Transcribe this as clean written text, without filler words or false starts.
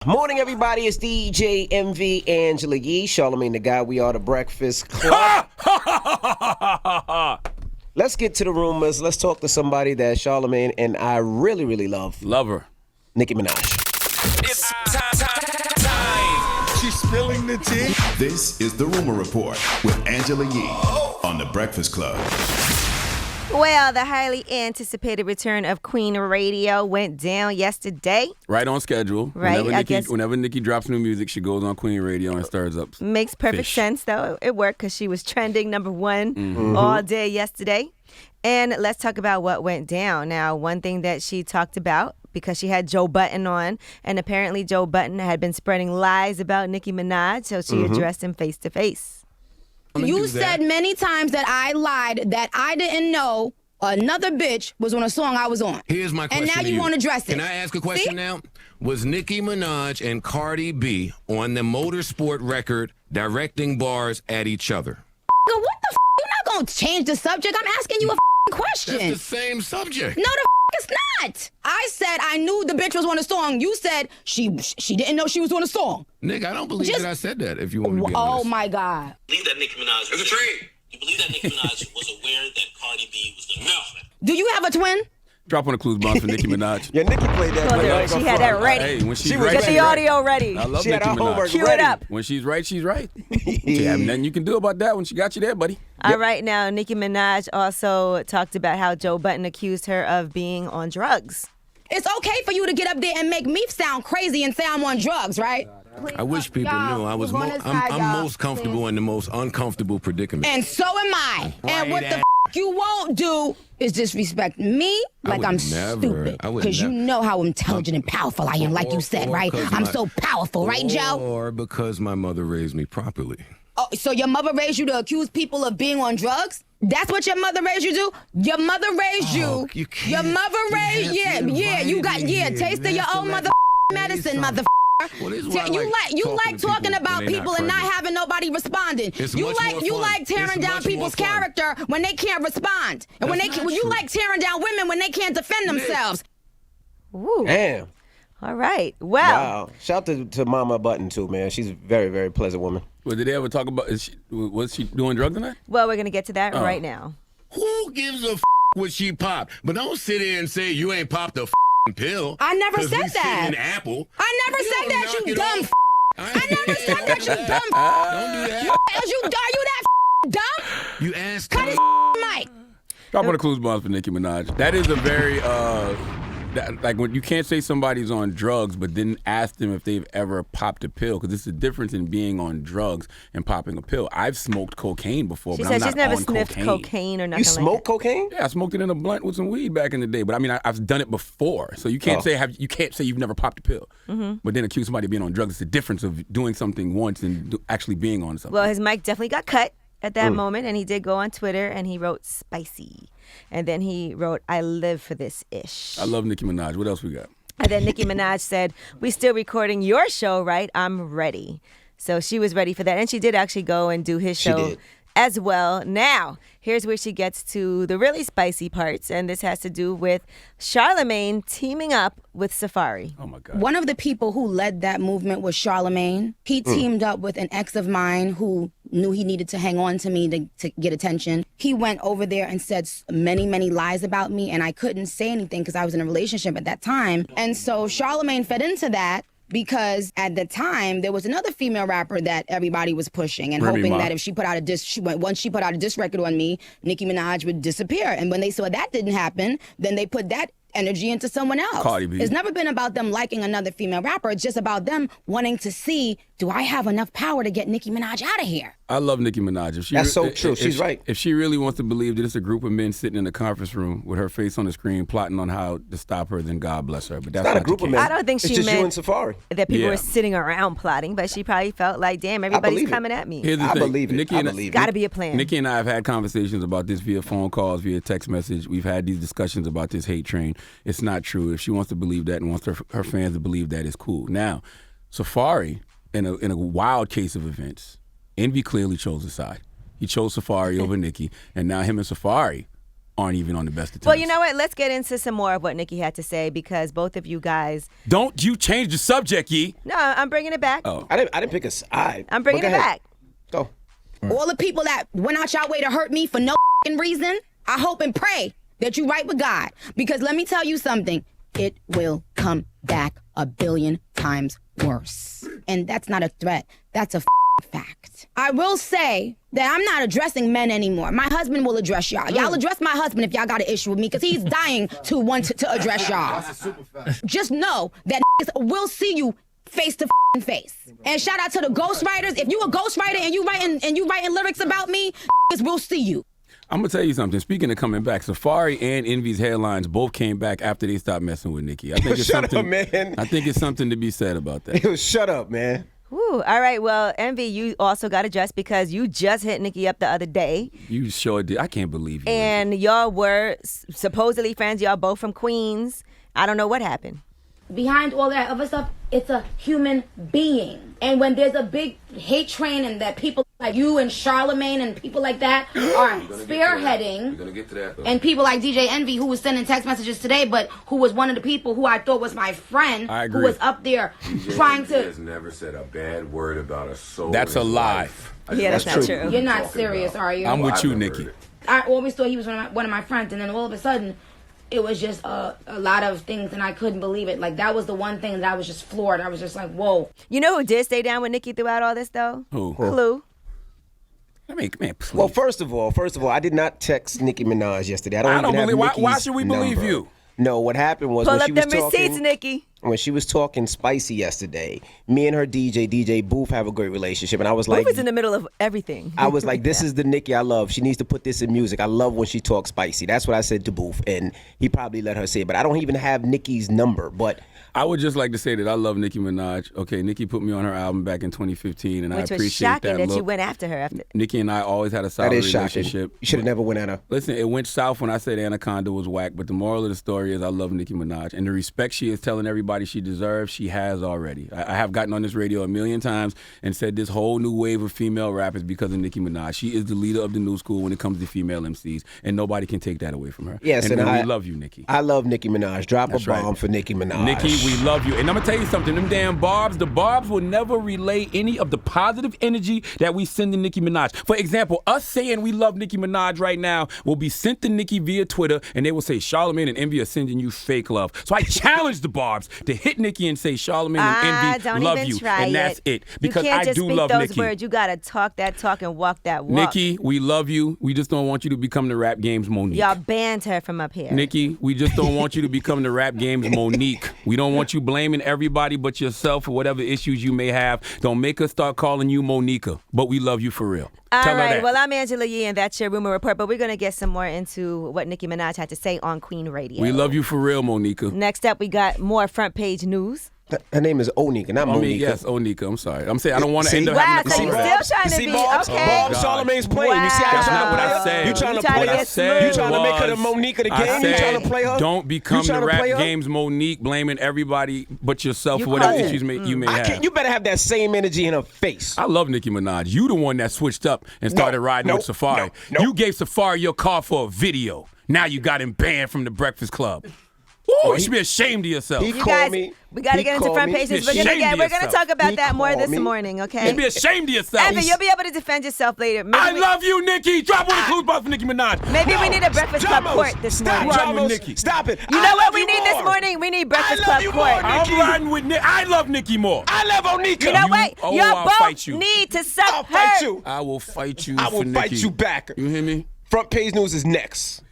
Morning, everybody. It's DJ MV Angela Yee, Charlamagne the Guy. We are the Breakfast Club. Let's get to the rumors. Let's talk to somebody that Charlamagne and I really, really love. Love her. Nicki Minaj. It's time. She's spilling the tea. This is the Rumor Report with Angela Yee on the Breakfast Club. Well, the highly anticipated return of Queen Radio went down yesterday. Right on schedule. Right, Whenever Nicki drops new music, she goes on Queen Radio and stirs up. Makes perfect sense, though. It worked because she was trending #1 all day yesterday. And let's talk about what went down. Now, one thing that she talked about, because she had Joe Budden on, and apparently Joe Budden had been spreading lies about Nicki Minaj, so she addressed him face to face. You said many times that I lied, that I didn't know another bitch was on a song I was on. Here's my question. And now to you want to address it. Can I ask a question now? Was Nicki Minaj and Cardi B on the motorsport record directing bars at each other? What the f? You're not going to change the subject. I'm asking you a question. That's the same subject. No, it's not. I said I knew the bitch was on a song. You said she didn't know she was on a song. Nick, I don't believe that I said that, if you want me to be honest. honest. Oh, my God. Believe that Nicki Minaj was a trade. You believe that Nicki Minaj was aware that Cardi B was going to Do you have a twin? Drop on the clues box for Nicki Minaj. Yeah, Nicki played that. Well, there, she had that ready. Hey, when she's She was right, Get ready. the audio ready. I love She had Nicki her Minaj. homework Cue it ready. up. When she's right, she's right. She have nothing you can do about that when she got you there, buddy. All right, now, Nicki Minaj also talked about how Joe Budden accused her of being on drugs. It's okay for you to get up there and make me sound crazy and say I'm on drugs, right? I wish people knew I'm most comfortable in the most uncomfortable predicament. And so am I. And what the f you won't do is disrespect me like I'm stupid. Because you know how intelligent and powerful I am, like you said, right? I'm so powerful, right, Joe? Or because my mother raised me properly. Oh, so your mother raised you to accuse people of being on drugs? That's what your mother raised you to? Your mother raised you. Your mother raised, you got taste of your own mother medicine, mother. Well, you like talking about people and not having nobody responding. You like tearing down people's character when they can't respond, and when you like tearing down women when they can't defend themselves. Ooh. Damn. All right. Well. Wow. Shout out to Mama Budden, too, man. She's a very, very pleasant woman. Well, did they ever talk about, was she doing drugs tonight? Well, we're going to get to that right now. Who gives a what she popped? But don't sit here and say you ain't popped a pill. I never said that. An apple. I never said that, you dumb. I never said that, you dumb. Don't do that. Are you that dumb? You asked Cut his mic. Drop on the clues box for Nicki Minaj. That is a very, like when you can't say somebody's on drugs, but then ask them if they've ever popped a pill, because it's the difference in being on drugs and popping a pill. I've smoked cocaine before, She but said I'm not she's never on sniffed cocaine or nothing You smoke cocaine? Yeah, I smoked it in a blunt with some weed back in the day, but I mean, I've done it before, so you can't say you've never popped a pill, but then accuse somebody of being on drugs. It's the difference of doing something once and actually being on something. Well, his mic definitely got cut at that moment, and he did go on Twitter and he wrote spicy. And then he wrote, I live for this ish. I love Nicki Minaj. What else we got? And then Nicki Minaj said, we still recording your show, right? I'm ready. So she was ready for that. And she did actually go and do his show as well. Now, here's where she gets to the really spicy parts. And this has to do with Charlamagne teaming up with Safari. Oh, my God. One of the people who led that movement was Charlamagne. He teamed up with an ex of mine who knew he needed to hang on to me to get attention. He went over there and said many, many lies about me, and I couldn't say anything because I was in a relationship at that time. And so Charlamagne fed into that, because at the time there was another female rapper that everybody was pushing and hoping that if she put out a diss, once she put out a diss record on me, Nicki Minaj would disappear. And when they saw that didn't happen, then they put that energy into someone else. Cardi B. It's never been about them liking another female rapper. It's just about them wanting to see, do I have enough power to get Nicki Minaj out of here? I love Nicki Minaj. If she That's so true. She's right. If she really wants to believe that it's a group of men sitting in a conference room with her face on the screen plotting on how to stop her, then God bless her. But that's Not a group the of case. men. I don't think It's she just you meant and Safari. that people Yeah. were sitting around plotting, but she probably felt like, damn, everybody's coming at me. Here's the I thing. believe it. Nikki I and believe it. Got to be a plan. Nicki and I have had conversations about this via phone calls, via text message. We've had these discussions about this hate train. It's not true. If she wants to believe that and wants her fans to believe that, it's cool. Now, Safari, in a wild case of events, Envy clearly chose a side. He chose Safari over Nicki, and now him and Safari aren't even on the best of terms. Well, you know what? Let's get into some more of what Nicki had to say because both of you guys. Don't you change the subject, Yee. No, I'm bringing it back. Oh. I didn't pick a side. I'm bringing But it go ahead. back. Go. All the people that went out your way to hurt me for no reason, I hope and pray that you right with God. Because let me tell you something, it will come back a billion times worse. And that's not a threat, that's a fact. I will say that I'm not addressing men anymore. My husband will address y'all. Y'all address my husband if y'all got an issue with me, because he's dying to want to address y'all. Just know that will see you face to face. And shout out to the ghostwriters. If you a ghostwriter and you writing lyrics about me, will see you. I'm gonna tell you something. Speaking of coming back, Safari and Envy's headlines both came back after they stopped messing with Nicki. I think it's Shut something, up, man. I think it's something to be said about that. Shut up, man. Whew. All right. Well, Envy, you also got addressed because you just hit Nicki up the other day. You sure did. I can't believe you. And y'all were supposedly friends. Y'all both from Queens. I don't know what happened. Behind all that other stuff, it's a human being. And when there's a big hate train and that people like you and Charlamagne and people like that are spearheading, and people like DJ Envy, who was sending text messages today, but who was one of the people who I thought was my friend, who was up there trying to... has never said a bad word about a soul. That's a lie. Yeah, that's not true. You're not serious, are you? I'm with you, Nicki. I always thought he was one of my friends, and then all of a sudden, it was just a lot of things, and I couldn't believe it. Like, that was the one thing that I was just floored. I was just like, whoa. You know who did stay down with Nicki throughout all this, though? Who? Clue. I mean, man, please. Well, first of all, I did not text Nicki Minaj yesterday. I don't believe. have Why Nicki's should we believe number. you? No, what happened was Pull when up she was them receipts, talking, Nicki. when she was talking spicy yesterday, me and her DJ Booth have a great relationship, and I was like, Booth is in the middle of everything. I was like, this is the Nicki I love. She needs to put this in music. I love when she talks spicy. That's what I said to Booth, and he probably let her say it, but I don't even have Nicki's number. But I would just like to say that I love Nicki Minaj. Okay, Nicki put me on her album back in 2015, and I Which was appreciate shocking that look. you went after her. After. Nicki and I always had a solid that is shocking. relationship. You should have never went at her. Listen, it went south when I said Anaconda was whack, but the moral of the story is I love Nicki Minaj. And the respect she is telling everybody she deserves, she has already. I have gotten on this radio a million times and said this whole new wave of female rap is because of Nicki Minaj. She is the leader of the new school when it comes to female MCs, and nobody can take that away from her. Yes, and we love you, Nicki. I love Nicki Minaj. Drop That's a bomb right. for Nicki Minaj. Nicki, we love you. And I'm going to tell you something. Them damn the barbs will never relay any of the positive energy that we send to Nicki Minaj. For example, us saying we love Nicki Minaj right now will be sent to Nicki via Twitter, and they will say, Charlamagne and Envy are sending you fake love. So I challenge the barbs to hit Nicki and say, Charlamagne and Envy don't love even you. try And that's it. Because you can't I just do speak love those Nicki. words. You got to talk that talk and walk that walk. Nicki, we love you. We just don't want you to become the rap game's Monique. Y'all banned her from up here. Nicki, we just don't want you to become the rap game's Monique. We don't want you blaming everybody but yourself for whatever issues you may have. Don't make us start calling you Monica, but we love you for real. All Tell her right. that. Well, I'm Angela Yee, and that's your rumor report. But we're going to get some more into what Nicki Minaj had to say on Queen Radio. We love you for real, Monica. Next up, we got more front page news. Her name is Onika, not Monica. Yes, Onika. I'm sorry. I'm saying I don't want to See? end up Wow, having so to you call still her. trying to see be Bob's, okay? Bob's Oh, God. Charlamagne's playing. You see how Wow. you trying to What play I her? said. You trying to You trying play to her? get smooth. You trying to make her the was- Monica the I game? You trying to play her? Don't become You trying the to rap play her? game's Monique, blaming everybody but yourself You for whatever cold. issues you may I have. can't, you better have that same energy in her face. I love Nicki Minaj. You the one that switched up and started riding with Safari. You gave Safari your car for a video. Now you got him banned from the Breakfast Club. Ooh, you should be ashamed of yourself. He You called guys, me. we got to He get into called front me. pages. Be We're ashamed of gonna yourself. talk about He that more called this me. morning, You okay? should be ashamed of yourself. Evan, you'll be able to defend yourself later. Maybe I love you, Nicki. Drop on the clues box for Nicki Minaj. Maybe we need a Breakfast Club Jamos, court this stop, morning. Riding with Jamos. Nicki. Stop it. You I know what love we you need this more. morning? We need Breakfast I Club love you court. more, Nicki. I'm riding with Nicki. I love Nicki more. I love Onika. You know what? oh, Y'all I'll both fight you. need to suck I'll her. fight you. I will fight you I for will Nicki. fight you back. You hear me? Front page news is next.